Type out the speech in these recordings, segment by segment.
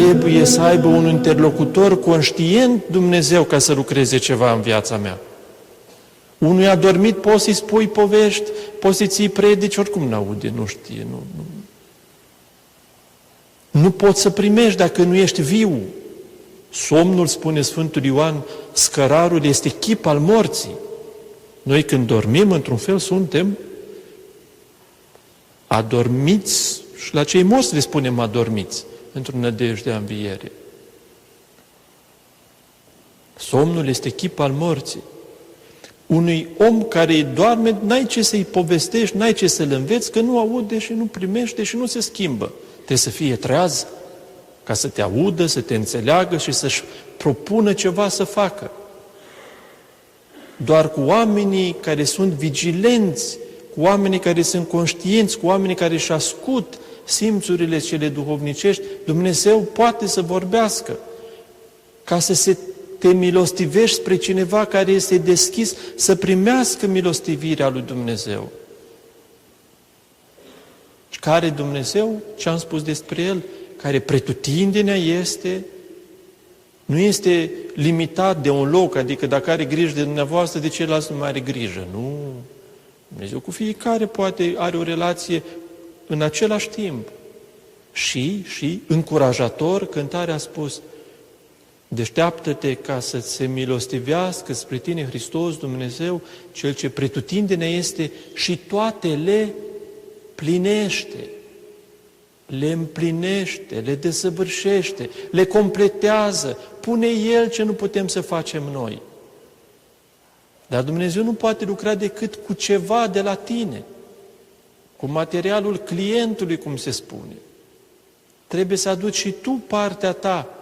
trebuie să aibă un interlocutor conștient Dumnezeu ca să lucreze ceva în viața mea. Unul a dormit, poți să-i spui povești, poți să-i ții predici, oricum n-aude, nu știe. Nu poți să primești dacă nu ești viu. Somnul, spune Sfântul Ioan, scărarul este chip al morții. Noi când dormim, într-un fel, suntem adormiți și la cei morți le spunem adormiți, într-o nădejde de înviere. Somnul este chip al morții. Unui om care doarme, n-ai ce să-i povestești, n-ai ce să-l înveți, că nu aude și nu primește și nu se schimbă. Trebuie să fie treaz ca să te audă, să te înțeleagă și să-și propună ceva să facă. Doar cu oamenii care sunt vigilenți, cu oamenii care sunt conștienți, cu oamenii care își ascult simțurile cele duhovnicești, Dumnezeu poate să vorbească ca să te milostivești spre cineva care este deschis să primească milostivirea lui Dumnezeu. Și care Dumnezeu, ce am spus despre El, care pretutindenea este, nu este limitat de un loc, adică dacă are grijă de dumneavoastră, de ceilalți nu mai are grijă. Nu. Dumnezeu cu fiecare poate are o relație în același timp. Și încurajator, cântarea a spus, deșteaptă-te ca să se milostivească spre tine Hristos Dumnezeu, Cel ce pretutindene este și toate le plinește. Le împlinește, le desăvârșește, le completează, pune El ce nu putem să facem noi. Dar Dumnezeu nu poate lucra decât cu ceva de la tine, cu materialul clientului, cum se spune. Trebuie să aduci și tu partea ta,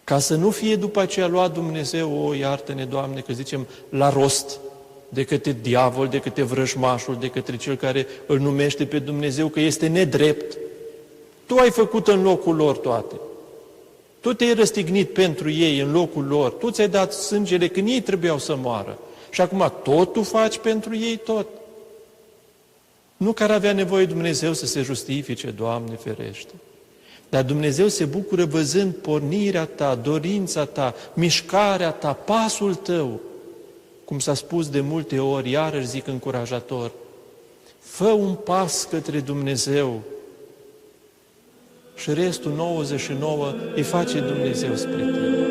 ca să nu fie după aceea luat Dumnezeu, iartă-ne, Doamne, că zicem la rost, de către diavol, de către vrăjmașul, de către cel care îl numește pe Dumnezeu că este nedrept. Tu ai făcut în locul lor toate. Tu te-ai răstignit pentru ei în locul lor. Tu ți-ai dat sângele când ei trebuiau să moară. Și acum tot tu faci pentru ei tot. Nu că ar avea nevoie Dumnezeu să se justifice, Doamne ferește. Dar Dumnezeu se bucură văzând pornirea ta, dorința ta, mișcarea ta, pasul tău. Cum s-a spus de multe ori, iarăși zic încurajator, fă un pas către Dumnezeu și restul 99 îi face Dumnezeu spre tine.